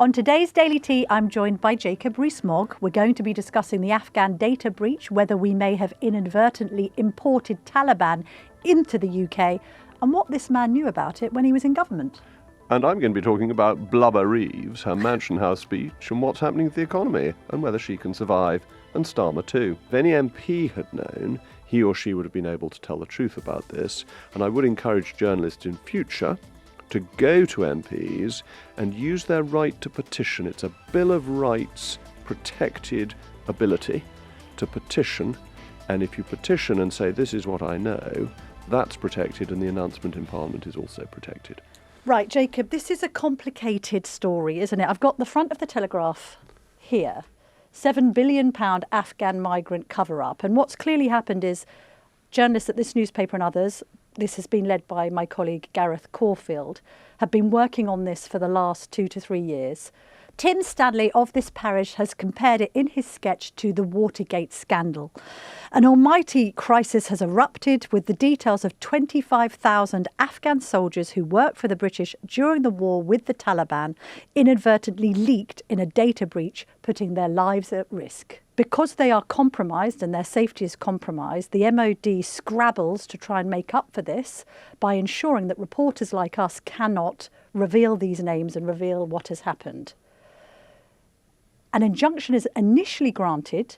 On today's Daily Tea, I'm joined by Jacob Rees-Mogg. We're going to be discussing the Afghan data breach, whether we may have inadvertently imported Taliban into the UK, and what this man knew about it when he was in government. And I'm going to be talking about Blubber Reeves, her Mansion House speech, and what's happening to the economy, and whether she can survive, and Starmer too. If any MP had known, he or she would have been able to tell the truth about this, and I would encourage journalists in future to go to MPs and use their right to petition. It's a Bill of Rights protected ability to petition, and if you petition and say, this is what I know, that's protected, and the announcement in Parliament is also protected. Right, Jacob, this is a complicated story, isn't it? I've got the front of the Telegraph here. £7 billion Afghan migrant cover-up. And what's clearly happened is journalists at this newspaper and others, this has been led by my colleague Gareth Caulfield, have been working on this for the last 2 to 3 years. Tim Stanley of this parish has compared it in his sketch to the Watergate scandal. An almighty crisis has erupted with the details of 25,000 Afghan soldiers who worked for the British during the war with the Taliban inadvertently leaked in a data breach, putting their lives at risk. Because they are compromised and their safety is compromised, the MoD scrabbles to try and make up for this by ensuring that reporters like us cannot reveal these names and reveal what has happened. An injunction is initially granted,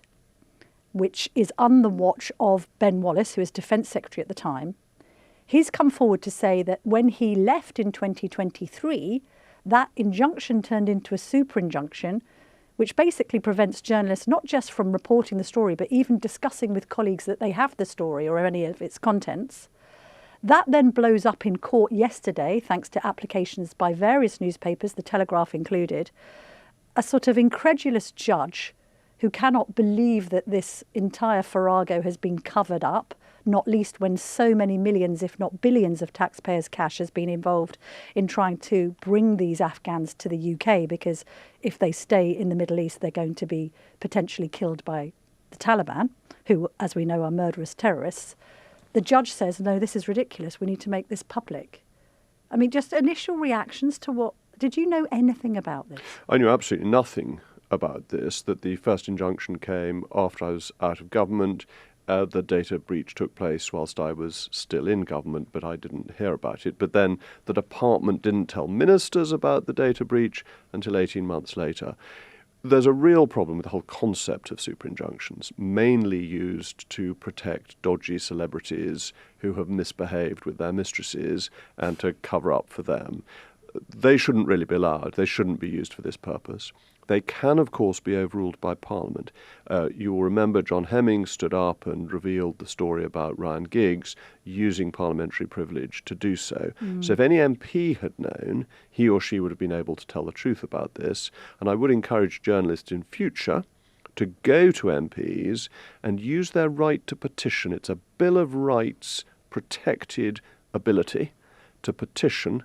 which is on the watch of Ben Wallace, who was Defence Secretary at the time. He's come forward to say that when he left in 2023, that injunction turned into a super-injunction, which basically prevents journalists not just from reporting the story, but even discussing with colleagues that they have the story or any of its contents. That then blows up in court yesterday, thanks to applications by various newspapers, the Telegraph included. A sort of incredulous judge who cannot believe that this entire farrago has been covered up, not least when so many millions, if not billions of taxpayers' cash has been involved in trying to bring these Afghans to the UK, because if they stay in the Middle East, they're going to be potentially killed by the Taliban, who, as we know, are murderous terrorists. The judge says, no, this is ridiculous. We need to make this public. I mean, just initial reactions to what... Did you know anything about this? I knew absolutely nothing about this, that the first injunction came after I was out of government. The data breach took place whilst I was still in government, but I didn't hear about it. But then the department didn't tell ministers about the data breach until 18 months later. There's a real problem with the whole concept of super-injunctions, mainly used to protect dodgy celebrities who have misbehaved with their mistresses and to cover up for them. They shouldn't really be allowed. They shouldn't be used for this purpose. They can, of course, be overruled by Parliament. You will remember John Hemming stood up and revealed the story about Ryan Giggs using parliamentary privilege to do so. So if any MP had known, he or she would have been able to tell the truth about this. And I would encourage journalists in future to go to MPs and use their right to petition. It's a Bill of Rights protected ability to petition.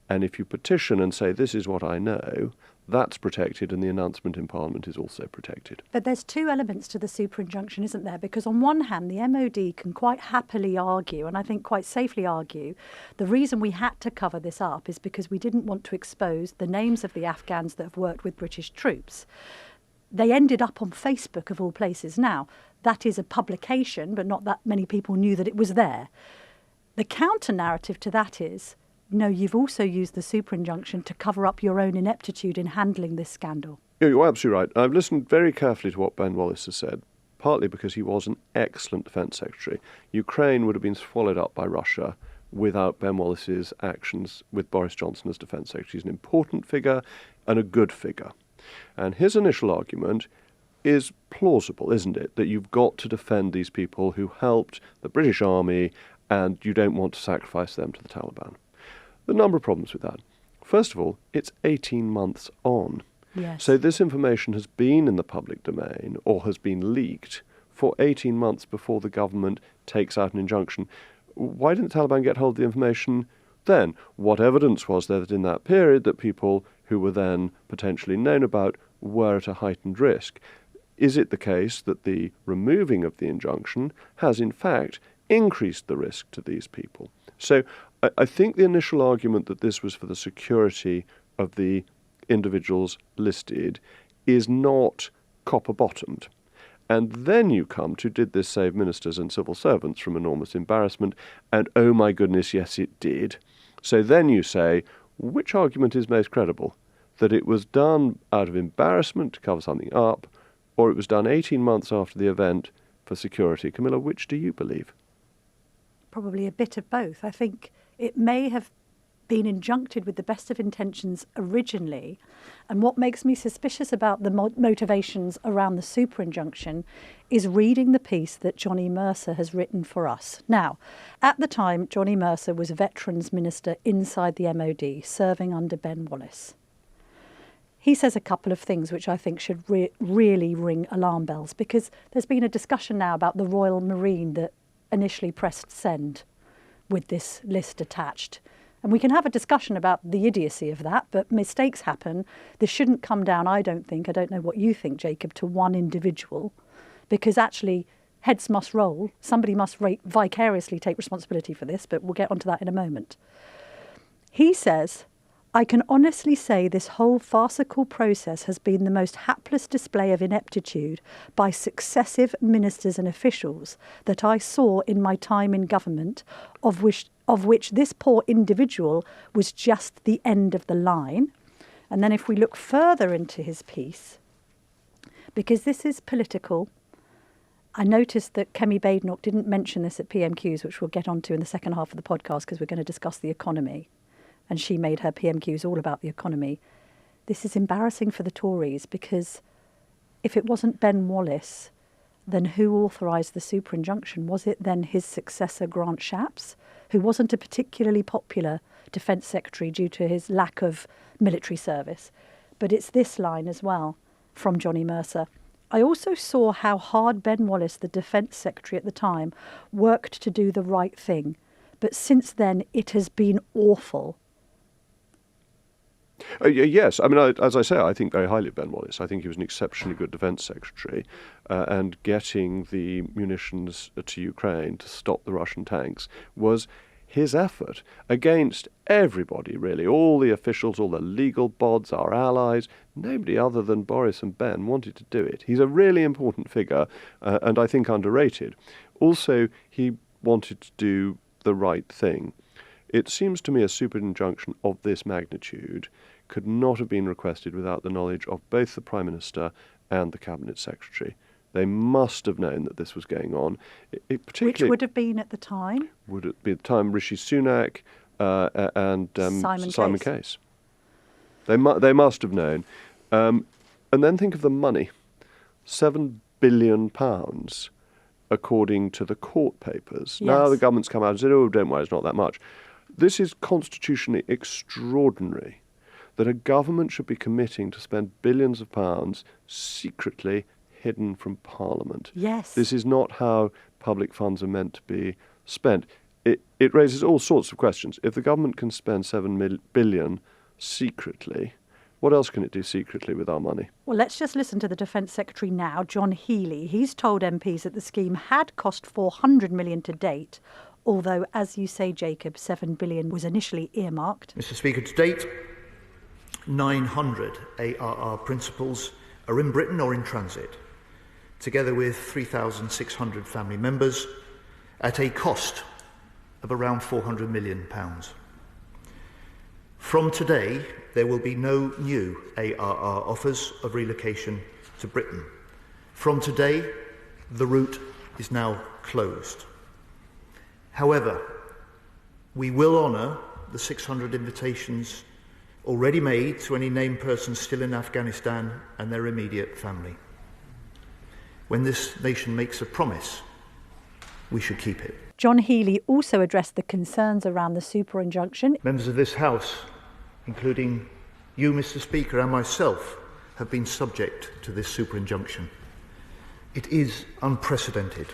And if you petition and say, this is what I know, that's protected, and the announcement in Parliament is also protected. But there's two elements to the super-injunction, isn't there? Because on one hand, the MoD can quite happily argue, and I think quite safely argue, the reason we had to cover this up is because we didn't want to expose the names of the Afghans that have worked with British troops. They ended up on Facebook, of all places. Now, that is a publication, but not that many people knew that it was there. The counter-narrative to that is, no, you've also used the super-injunction to cover up your own ineptitude in handling this scandal. You're absolutely right. I've listened very carefully to what Ben Wallace has said, partly because he was an excellent defence secretary. Ukraine would have been swallowed up by Russia without Ben Wallace's actions with Boris Johnson as defence secretary. He's an important figure and a good figure. And his initial argument is plausible, isn't it? That you've got to defend these people who helped the British Army and you don't want to sacrifice them to the Taliban. There are a number of problems with that. First of all, it's 18 months on. Yes. So this information has been in the public domain or has been leaked for 18 months before the government takes out an injunction. Why didn't the Taliban get hold of the information then? What evidence was there that in that period that people who were then potentially known about were at a heightened risk? Is it the case that the removing of the injunction has in fact increased the risk to these people? So I think the initial argument that this was for the security of the individuals listed is not copper-bottomed. And then you come to, did this save ministers and civil servants from enormous embarrassment? And oh my goodness, yes, it did. So then you say, which argument is most credible? That it was done out of embarrassment to cover something up, or it was done 18 months after the event for security? Camilla, which do you believe? Probably a bit of both. I think it may have been injuncted with the best of intentions originally. And what makes me suspicious about the motivations around the super-injunction is reading the piece that Johnny Mercer has written for us. Now, at the time, Johnny Mercer was Veterans Minister inside the MoD, serving under Ben Wallace. He says a couple of things which I think should really ring alarm bells, because there's been a discussion now about the Royal Marine that initially pressed send with this list attached. And we can have a discussion about the idiocy of that, but mistakes happen. This shouldn't come down, I don't know what you think, Jacob, to one individual, because actually heads must roll. Somebody must vicariously take responsibility for this, but we'll get onto that in a moment. He says, I can honestly say this whole farcical process has been the most hapless display of ineptitude by successive ministers and officials that I saw in my time in government, of which this poor individual was just the end of the line. And then if we look further into his piece, because this is political, I noticed that Kemi Badenoch didn't mention this at PMQs, which we'll get onto in the second half of the podcast because we're going to discuss the economy. And she made her PMQs all about the economy. This is embarrassing for the Tories, because if it wasn't Ben Wallace, then who authorised the super-injunction? Was it then his successor, Grant Shapps, who wasn't a particularly popular Defence Secretary due to his lack of military service? But it's this line as well from Johnny Mercer. I also saw how hard Ben Wallace, the Defence Secretary at the time, worked to do the right thing. But since then, it has been awful. Yes, I mean, as I say, I think very highly of Ben Wallace. I think he was an exceptionally good Defence Secretary, and getting the munitions to Ukraine to stop the Russian tanks was his effort against everybody, really. All the officials, all the legal bods, our allies, nobody other than Boris and Ben wanted to do it. He's a really important figure, and I think underrated. Also, he wanted to do the right thing. It seems to me a super-injunction of this magnitude could not have been requested without the knowledge of both the Prime Minister and the Cabinet Secretary. They must have known that this was going on. Which would have been at the time? Would it be at the time Rishi Sunak and Simon Case. They must have known. And then think of the money. £7 billion, according to the court papers. Yes. Now the government's come out and said, oh, don't worry, it's not that much. This is constitutionally extraordinary, that a government should be committing to spend billions of pounds secretly hidden from Parliament. Yes. This is not how public funds are meant to be spent. It raises all sorts of questions. If the government can spend £7 billion secretly, what else can it do secretly with our money? Well, let's just listen to the Defence Secretary now, John Healey. He's told MPs that the scheme had cost $400 million to date, although, as you say, Jacob, $7 billion was initially earmarked. Mr. Speaker, to date, 900 ARR principals are in Britain or in transit, together with 3,600 family members, at a cost of around £400 million. From today, there will be no new ARR offers of relocation to Britain. From today, the route is now closed. However, we will honour the 600 invitations already made to any named persons still in Afghanistan and their immediate family. When this nation makes a promise, we should keep it. John Healey also addressed the concerns around the super-injunction. Members of this House, including you, Mr. Speaker, and myself, have been subject to this super-injunction. It is unprecedented.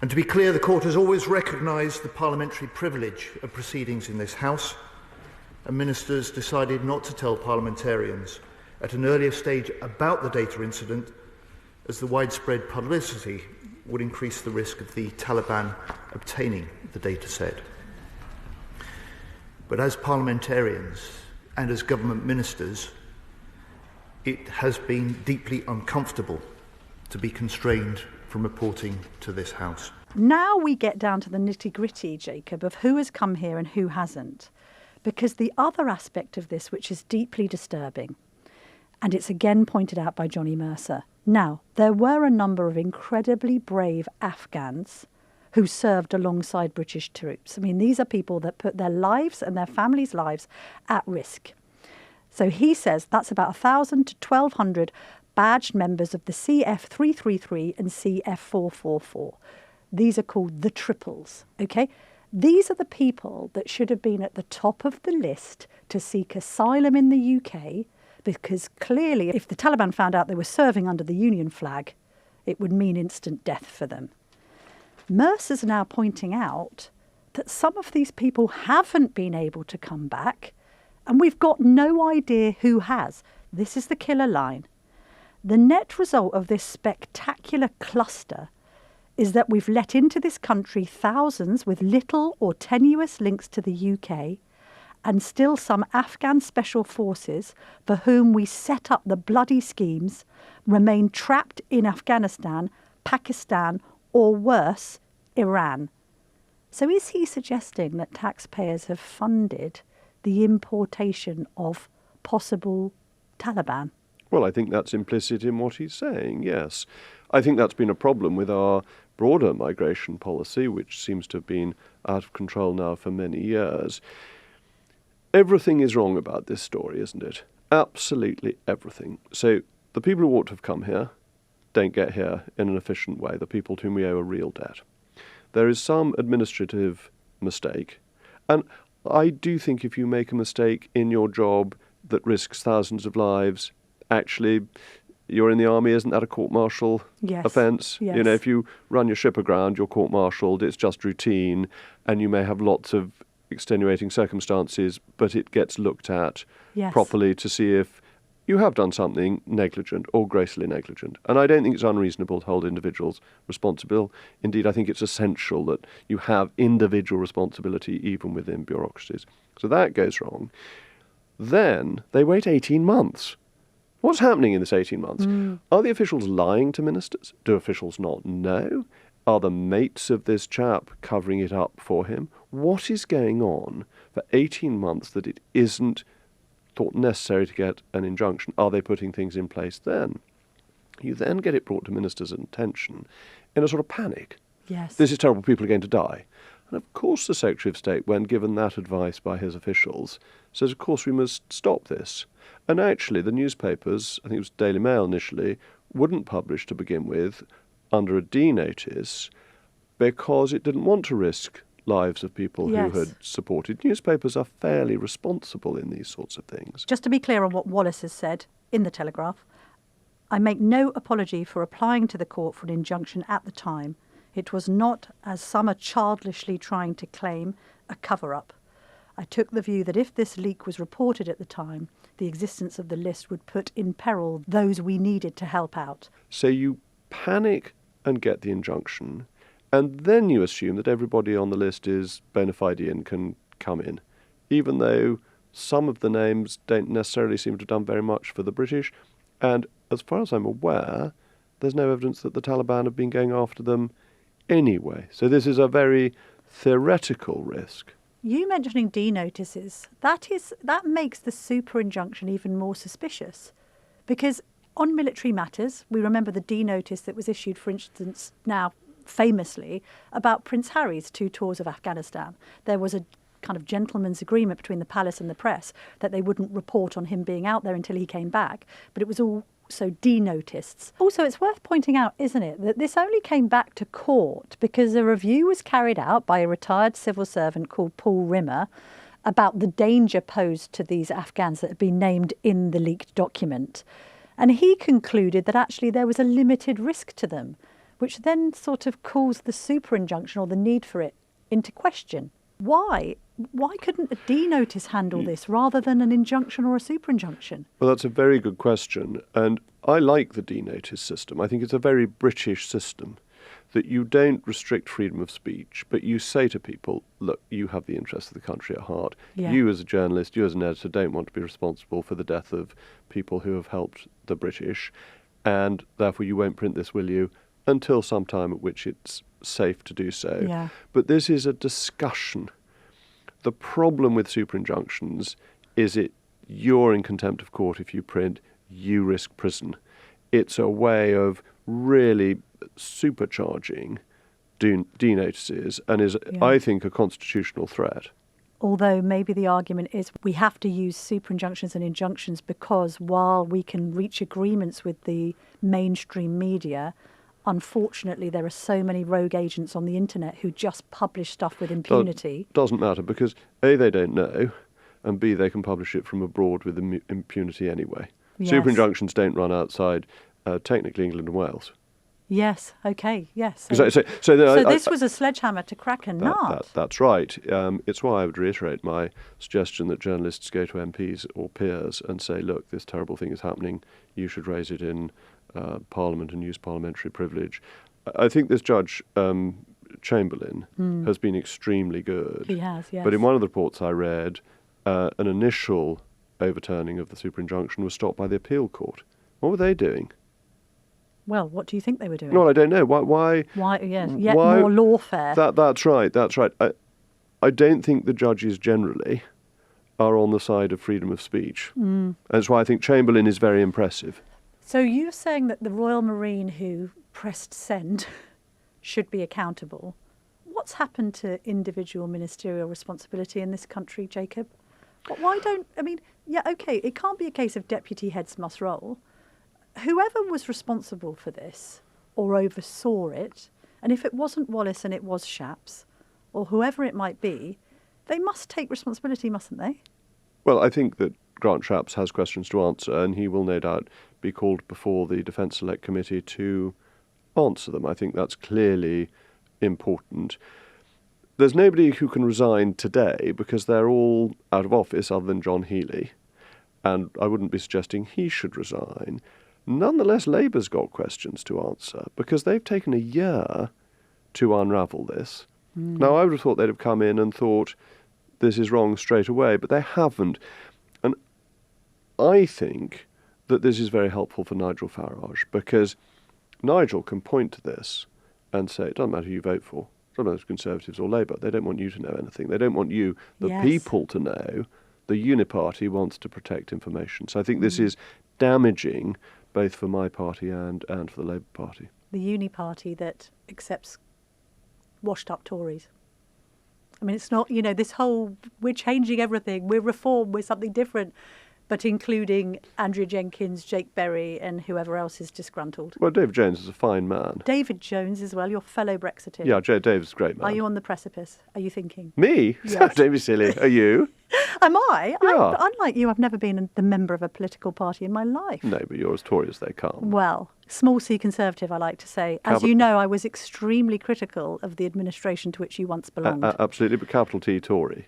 And to be clear, the Court has always recognised the parliamentary privilege of proceedings in this House, and ministers decided not to tell parliamentarians at an earlier stage about the data incident, as the widespread publicity would increase the risk of the Taliban obtaining the data set. But as parliamentarians and as government ministers, it has been deeply uncomfortable to be constrained from reporting to this House. Now we get down to the nitty-gritty, Jacob, of who has come here and who hasn't. Because the other aspect of this, which is deeply disturbing, and it's again pointed out by Johnny Mercer. Now, there were a number of incredibly brave Afghans who served alongside British troops. I mean, these are people that put their lives and their families' lives at risk. So he says that's about 1,000 to 1,200 badged members of the CF333 and CF444. These are called the triples, okay? These are the people that should have been at the top of the list to seek asylum in the UK, because clearly if the Taliban found out they were serving under the Union flag, it would mean instant death for them. Mercer's now pointing out that some of these people haven't been able to come back, and we've got no idea who has. This is the killer line. The net result of this spectacular cluster is that we've let into this country thousands with little or tenuous links to the UK, and still some Afghan special forces for whom we set up the bloody schemes remain trapped in Afghanistan, Pakistan, or worse, Iran. So is he suggesting that taxpayers have funded the importation of possible Taliban? Well, I think that's implicit in what he's saying, yes. I think that's been a problem with our broader migration policy, which seems to have been out of control now for many years. Everything is wrong about this story, isn't it? Absolutely everything. So the people who ought to have come here don't get here in an efficient way, the people to whom we owe a real debt. There is some administrative mistake, and I do think if you make a mistake in your job that risks thousands of lives, actually, you're in the army, isn't that a court-martial offence? Yes. You know, if you run your ship aground, you're court-martialed, it's just routine, and you may have lots of extenuating circumstances, but it gets looked at properly to see if you have done something negligent or grossly negligent. And I don't think it's unreasonable to hold individuals responsible. Indeed, I think it's essential that you have individual responsibility even within bureaucracies. So that goes wrong. Then they wait 18 months. What's happening in this 18 months? Are the officials lying to ministers? Do officials not know? Are the mates of this chap covering it up for him? What is going on for 18 months that it isn't thought necessary to get an injunction? Are they putting things in place then? You then get it brought to ministers' attention in a sort of panic. Yes. This is terrible, people are going to die. And of course the Secretary of State, when given that advice by his officials, says, of course we must stop this. And actually the newspapers, I think it was Daily Mail initially, wouldn't publish to begin with under a D notice because it didn't want to risk lives of people who had supported. Newspapers are fairly responsible in these sorts of things. Just to be clear on what Wallace has said in the Telegraph, I make no apology for applying to the court for an injunction at the time. It was not, as some are childishly trying to claim, a cover-up. I took the view that if this leak was reported at the time, the existence of the list would put in peril those we needed to help out. So you panic and get the injunction, and then you assume that everybody on the list is bona fide and can come in, even though some of the names don't necessarily seem to have done very much for the British. And as far as I'm aware, there's no evidence that the Taliban have been going after them anyway. So this is a very theoretical risk. You mentioning D notices, that makes the super-injunction even more suspicious. Because on military matters, we remember the D notice that was issued, for instance, now famously, about Prince Harry's 2 tours of Afghanistan. There was a kind of gentleman's agreement between the palace and the press that they wouldn't report on him being out there until he came back, but it was also denoticed. Also, it's worth pointing out, isn't it, that this only came back to court because a review was carried out by a retired civil servant called Paul Rimmer about the danger posed to these Afghans that had been named in the leaked document. And he concluded that actually there was a limited risk to them, which then sort of calls the super-injunction or the need for it into question. Why? Why couldn't a D notice handle this rather than an injunction or a super-injunction? Well, that's a very good question. And I like the D notice system. I think it's a very British system. that you don't restrict freedom of speech, but you say to people, look, you have the interests of the country at heart. Yeah. You as a journalist, you as an editor don't want to be responsible for the death of people who have helped the British, and therefore you won't print this, will you, until some time at which it's safe to do so. Yeah. But this is a discussion. The problem with super-injunctions is you're in contempt of court if you print, you risk prison. It's a way of really supercharging denotices and is, I think, a constitutional threat. Although maybe the argument is we have to use super-injunctions and injunctions because while we can reach agreements with the mainstream media, unfortunately there are so many rogue agents on the internet who just publish stuff with impunity. Doesn't matter because A, they don't know, and B, they can publish it from abroad with impunity anyway. Yes. Super-injunctions don't run outside, technically, England and Wales. Yes, okay, yes. So this was a sledgehammer to crack a nut. That's right. It's why I would reiterate my suggestion that journalists go to MPs or peers and say, look, this terrible thing is happening. You should raise it in Parliament and use parliamentary privilege. I think this Judge Chamberlain has been extremely good. He has, yes. But in one of the reports I read, an initial overturning of the super-injunction was stopped by the appeal court. What were they doing? Well, what do you think they were doing? No, I don't know. Why? Yes, yet more lawfare. That's right. I don't think the judges generally are on the side of freedom of speech. That's why I think Chamberlain is very impressive. So you're saying that the Royal Marine who pressed send should be accountable. What's happened to individual ministerial responsibility in this country, Jacob? It can't be a case of deputy heads must roll. Whoever was responsible for this or oversaw it, and if it wasn't Wallace and it was Shapps, or whoever it might be, they must take responsibility, mustn't they? Well, I think that Grant Shapps has questions to answer, and he will no doubt be called before the Defence Select Committee to answer them. I think that's clearly important. There's nobody who can resign today because they're all out of office other than John Healey, and I wouldn't be suggesting he should resign. Nonetheless, Labour's got questions to answer because they've taken a year to unravel this. Now, I would have thought they'd have come in and thought this is wrong straight away, but they haven't. And I think that this is very helpful for Nigel Farage because Nigel can point to this and say, it doesn't matter who you vote for. It doesn't matter if it's Conservatives or Labour. They don't want you to know anything. They don't want you, the people, to know. The Uniparty wants to protect information. So I think this is damaging both for my party and for the Labour Party. The Uniparty that accepts washed-up Tories. I mean, it's not, this whole, we're changing everything, we're reform, we're something different, but including Andrea Jenkins, Jake Berry and whoever else is disgruntled. Well, David Jones is a fine man. David Jones as well, your fellow Brexiteer. Yeah, David's a great man. Are you on the precipice? Are you thinking? Me? Yes. Don't be silly. Are you? Am I? Yeah. Unlike you, I've never been the member of a political party in my life. No, but you're as Tory as they come. Well, small c Conservative, I like to say. As you know, I was extremely critical of the administration to which you once belonged. Absolutely, but capital T Tory.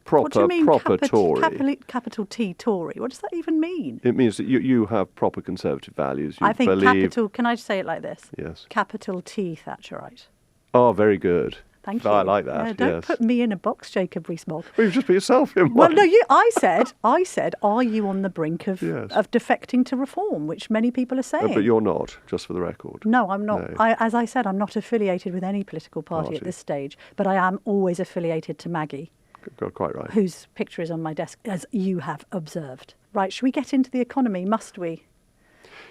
Proper, what do you mean, proper Tory. Capital T Tory. What does that even mean? It means that you have proper Conservative values. You I think capital, can I say it like this? Yes. Capital T Thatcherite. Oh, very good. Thank you. I like that. Don't put me in a box, Jacob Rees-Mogg. Well, you've just put yourself in one. Well, no, I said, are you on the brink of defecting to reform, which many people are saying? But you're not, just for the record. No, I'm not. No. As I said, I'm not affiliated with any political party at this stage, but I am always affiliated to Maggie. Quite right. Whose picture is on my desk, as you have observed. Right, should we get into the economy, must we?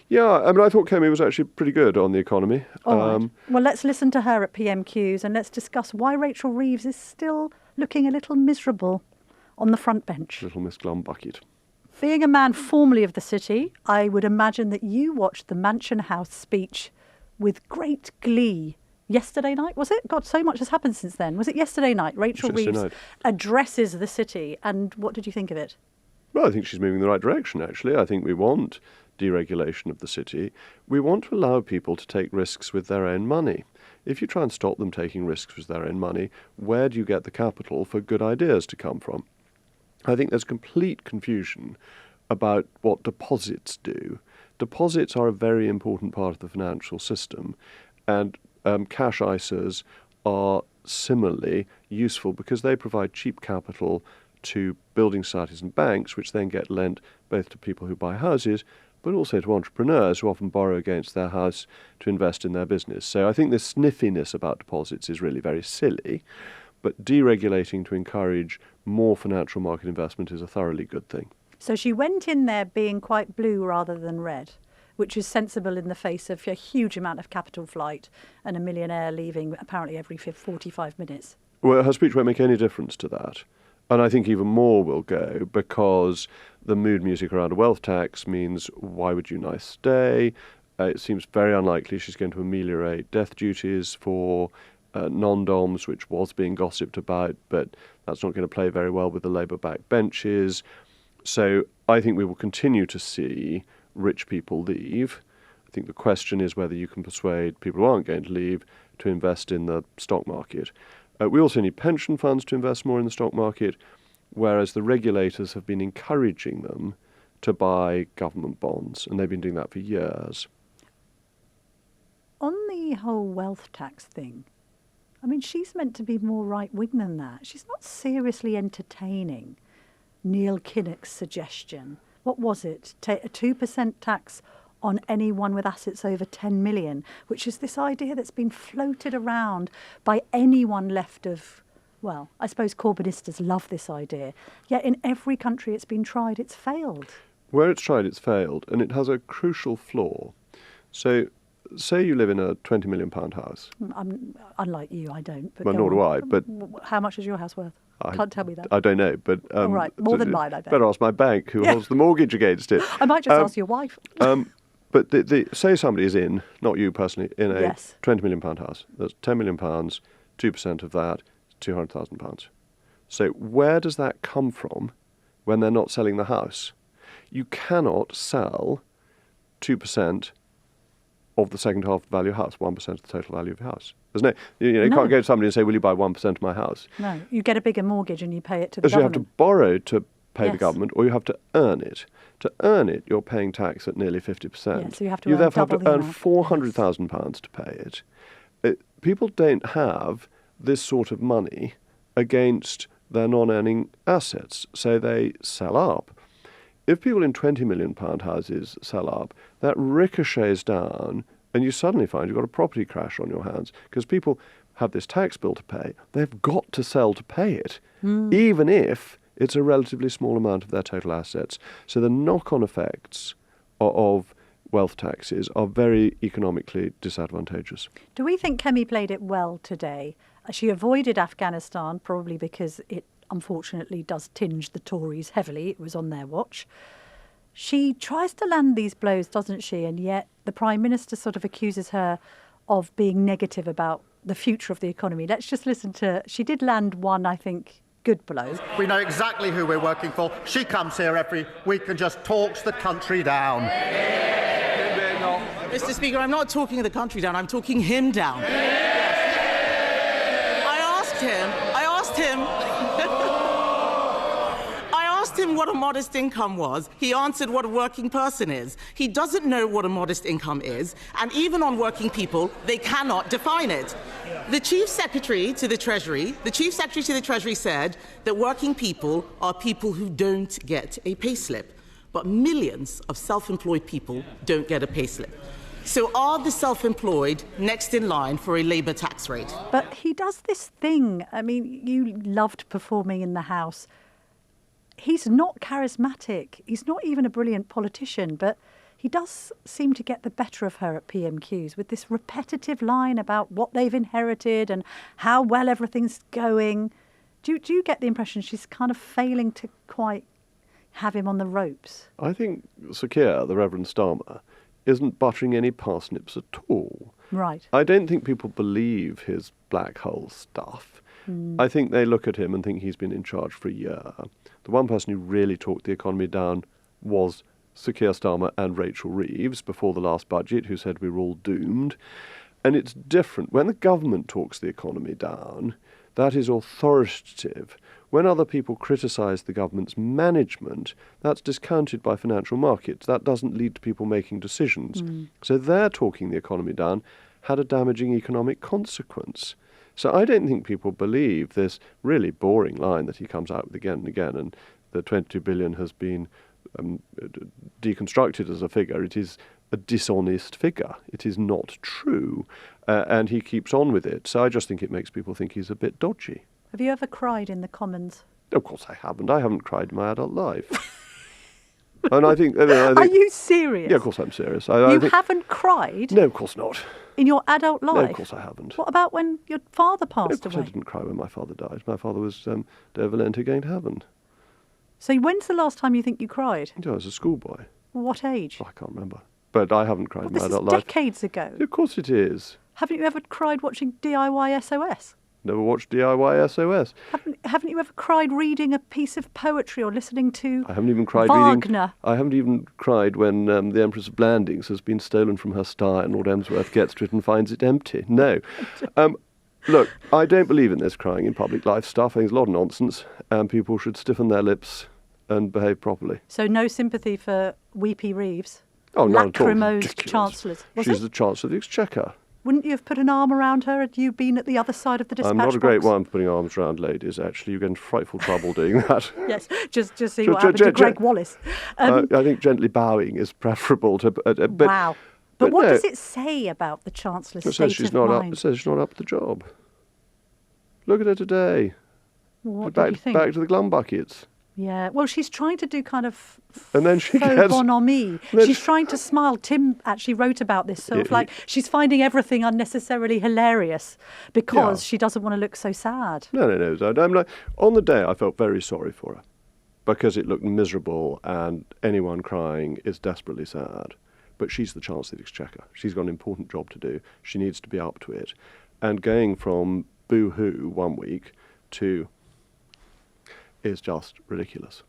Yeah, I thought Kemi was actually pretty good on the economy. All right. Well, let's listen to her at PMQs and let's discuss why Rachel Reeves is still looking a little miserable on the front bench. Little Miss Glumbucket. Being a man formerly of the city, I would imagine that you watched the Mansion House speech with great glee. Yesterday night, was it? God, so much has happened since then. Was it yesterday night? Rachel Reeves addresses the city. And what did you think of it? Well, I think she's moving in the right direction, actually. I think we want deregulation of the city. We want to allow people to take risks with their own money. If you try and stop them taking risks with their own money, where do you get the capital for good ideas to come from? I think there's complete confusion about what deposits do. Deposits are a very important part of the financial system, and cash ISAs are similarly useful because they provide cheap capital to building societies and banks, which then get lent both to people who buy houses, but also to entrepreneurs who often borrow against their house to invest in their business. So I think this sniffiness about deposits is really very silly, but deregulating to encourage more financial market investment is a thoroughly good thing. So she went in there being quite blue rather than red, which is sensible in the face of a huge amount of capital flight and a millionaire leaving apparently every 45 minutes. Well, her speech won't make any difference to that. And I think even more will go because the mood music around a wealth tax means why would you nice stay? It seems very unlikely she's going to ameliorate death duties for non-doms, which was being gossiped about, but that's not going to play very well with the Labour-backed benches. So I think we will continue to see rich people leave. I think the question is whether you can persuade people who aren't going to leave to invest in the stock market. We also need pension funds to invest more in the stock market, whereas the regulators have been encouraging them to buy government bonds, and they've been doing that for years. On the whole wealth tax thing, I mean, she's meant to be more right-wing than that. She's not seriously entertaining Neil Kinnock's suggestion. What was it? A 2% tax on anyone with assets over 10 million, which is this idea that's been floated around by anyone left of, well, I suppose Corbynistas love this idea. Yet in every country it's been tried, it's failed. Where it's tried, it's failed, and it has a crucial flaw. So, say you live in a £20 million house. Unlike you, I don't. But well, nor do I, but... How much is your house worth? Can't tell me that. I don't know, but... all right, more than mine, I bet. Better ask my bank, who holds the mortgage against it. I might just ask your wife. But say somebody is in, not you personally, in a £20 million house. There's £10 million, 2% of that, £200,000. So where does that come from when they're not selling the house? You cannot sell 2% of the second half of the value of the house, 1% of the total value of the house. There's no, you can't go to somebody and say, will you buy 1% of my house? No, you get a bigger mortgage and you pay it to the government. government. You have to borrow to pay the government, or you have to earn it. To earn it, you're paying tax at nearly 50%. Yeah, so you have to therefore have to earn £400,000 to pay it. People don't have this sort of money against their non-earning assets, so they sell up. If people in £20 million houses sell up, that ricochets down, and you suddenly find you've got a property crash on your hands, because people have this tax bill to pay. They've got to sell to pay it, even if it's a relatively small amount of their total assets. So the knock-on effects of wealth taxes are very economically disadvantageous. Do we think Kemi played it well today? She avoided Afghanistan, probably because it unfortunately does tinge the Tories heavily. It was on their watch. She tries to land these blows, doesn't she? And yet the Prime Minister sort of accuses her of being negative about the future of the economy. Let's just listen to... She did land one, I think, good blow. We know exactly who we're working for. She comes here every week and just talks the country down. Mr. Speaker, I'm not talking the country down, I'm talking him down. I asked him what a modest income was. He answered what a working person is. He doesn't know what a modest income is, and even on working people, they cannot define it. The Chief Secretary to the Treasury said that working people are people who don't get a payslip, but millions of self-employed people don't get a payslip. So are the self-employed next in line for a Labour tax rate? But he does this thing. I mean, you loved performing in the House. He's not charismatic. He's not even a brilliant politician, but he does seem to get the better of her at PMQs with this repetitive line about what they've inherited and how well everything's going. Do you get the impression she's kind of failing to quite have him on the ropes? I think Sir Keir, the Reverend Starmer, isn't buttering any parsnips at all. Right. I don't think people believe his black hole stuff. I think they look at him and think he's been in charge for a year. The one person who really talked the economy down was Sir Keir Starmer and Rachel Reeves before the last budget, who said we were all doomed. And it's different. When the government talks the economy down, that is authoritative. When other people criticise the government's management, that's discounted by financial markets. That doesn't lead to people making decisions. So they're talking the economy down. had a damaging economic consequence. So I don't think people believe this really boring line that he comes out with again and again, and the 22 billion has been deconstructed as a figure. It is a dishonest figure. It is not true. And he keeps on with it. So I just think it makes people think he's a bit dodgy. Have you ever cried in the Commons? Of course I haven't. I haven't cried in my adult life. And I think... Are you serious? Yeah, of course I'm serious. You haven't cried? No, of course not. In your adult life? No, of course I haven't. What about when your father passed away? away? I didn't cry when my father died. My father was de Valente going to heaven. So when's the last time you think you cried? I was a schoolboy. What age? I can't remember. But I haven't cried in my adult life. This is decades ago. Of course it is. Haven't you ever cried watching DIY SOS? Never watched DIY SOS. Haven't you ever cried reading a piece of poetry or listening to I haven't even cried Wagner? I haven't even cried when the Empress of Blandings has been stolen from her sty and Lord Emsworth gets to it and finds it empty. No. Look, I don't believe in this crying in public life stuff. I think it's a lot of nonsense, and people should stiffen their lips and behave properly. So no sympathy for Weepy Reeves? Oh, not at all. Lachrymose chancellors. She's the Chancellor of the Exchequer. Wouldn't you have put an arm around her had you been at the other side of the dispatch I'm not a great box? one for putting arms around ladies, actually. You get in frightful trouble doing that. Yes, just see what happened to Greg Wallace. I think gently bowing is preferable to... wow. But what does it say about the Chancellor's state of mind? It says she's not up to the job. Look at her today. What do you think? Back to the glum buckets. Yeah, well, she's trying to do kind of and then she faux gets, bonhomie. She's trying to smile. Tim actually wrote about this, sort of like she's finding everything unnecessarily hilarious because she doesn't want to look so sad. No. I'm like, on the day, I felt very sorry for her because it looked miserable and anyone crying is desperately sad. But she's the Chancellor of the Exchequer. She's got an important job to do. She needs to be up to it. And going from boo-hoo 1 week to... is just ridiculous.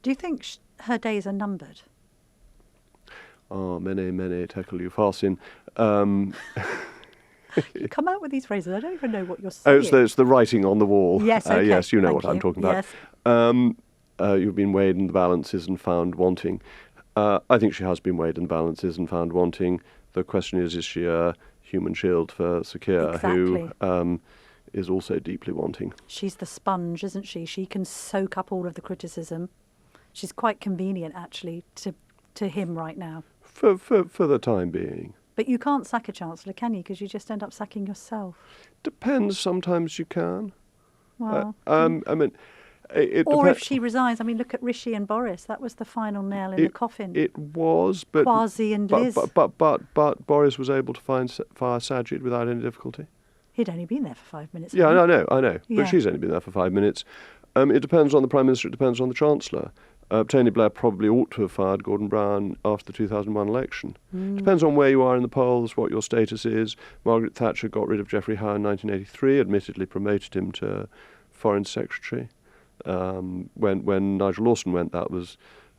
Do you think her days are numbered? Mene, tekel upharsin. You come out with these phrases. I don't even know what you're saying. It's the writing on the wall. Yes, okay. Yes, you know Thank what I'm talking about. Yes. You've been weighed in the balances and found wanting. I think she has been weighed in the balances and found wanting. The question is she a human shield for Sakir, exactly. who... is also deeply wanting. She's the sponge, isn't she? She can soak up all of the criticism. She's quite convenient, actually, to him right now. For the time being. But you can't sack a Chancellor, can you? Because you just end up sacking yourself. Depends. Sometimes you can. Well, I mean... if she resigns. I mean, look at Rishi and Boris. That was the final nail in the coffin. It was, but... Kwasi and Liz. But Boris was able to fire Sajid without any difficulty. He'd only been there for 5 minutes. Yeah, I know. Yeah. But she's only been there for 5 minutes. It depends on the Prime Minister, it depends on the Chancellor. Tony Blair probably ought to have fired Gordon Brown after the 2001 election. Depends on where you are in the polls, what your status is. Margaret Thatcher got rid of Geoffrey Howe in 1983, admittedly promoted him to Foreign Secretary. When Nigel Lawson went, that was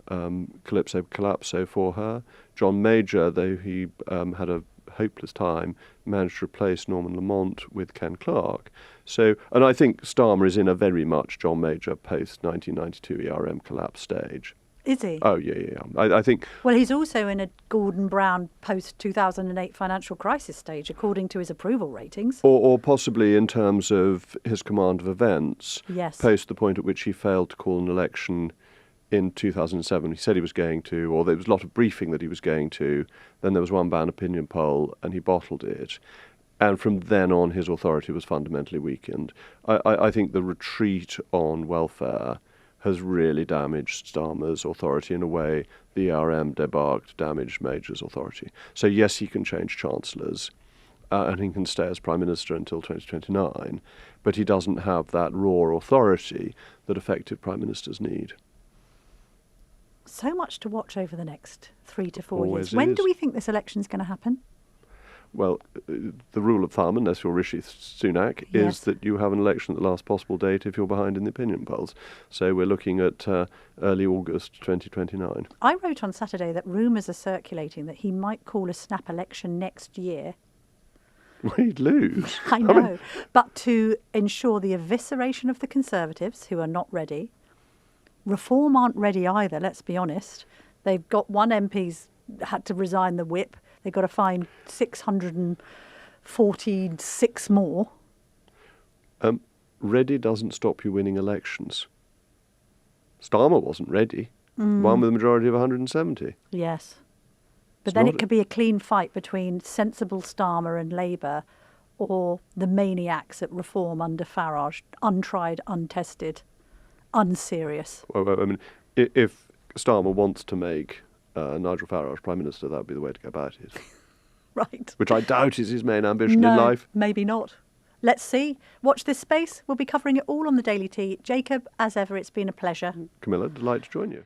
calypso collapso for her. John Major, though he had a hopeless time, managed to replace Norman Lamont with Ken Clarke. So, and I think Starmer is in a very much John Major post-1992 ERM collapse stage. Is he? Oh, yeah. I think... Well, he's also in a Gordon Brown post-2008 financial crisis stage, according to his approval ratings. Or possibly in terms of his command of events, yes. Post the point at which he failed to call an election in 2007. He said he was going to, or there was a lot of briefing that he was going to. Then there was one bad opinion poll, and he bottled it. And from then on, his authority was fundamentally weakened. I think the retreat on welfare has really damaged Starmer's authority in a way the ERM debarked damaged Major's authority. So yes, he can change chancellors, and he can stay as Prime Minister until 2029, but he doesn't have that raw authority that effective Prime Ministers need. So much to watch over the next 3 to 4 Always years. When is. do we think this election is going to happen? Well, the rule of thumb, unless you're Rishi Sunak, Yes. is that you have an election at the last possible date if you're behind in the opinion polls. So we're looking at early August 2029. I wrote on Saturday that rumours are circulating that he might call a snap election next year. Well, he'd lose. I know. But to ensure the evisceration of the Conservatives, who are not ready. Reform aren't ready either, let's be honest. They've got one MP's had to resign the whip. They've got to find 646 more. Ready doesn't stop you winning elections. Starmer wasn't ready. Won with a majority of 170. Yes. But It's then not it could be a clean fight between sensible Starmer and Labour or the maniacs at Reform under Farage, untried, untested, unserious. Well, I mean, if Starmer wants to make Nigel Farage Prime Minister, that would be the way to go about it. Right. Which I doubt is his main ambition No, in life. maybe not. Let's see. Watch this space. We'll be covering it all on the Daily Tea. Jacob, as ever, it's been a pleasure. Camilla, delight to join you.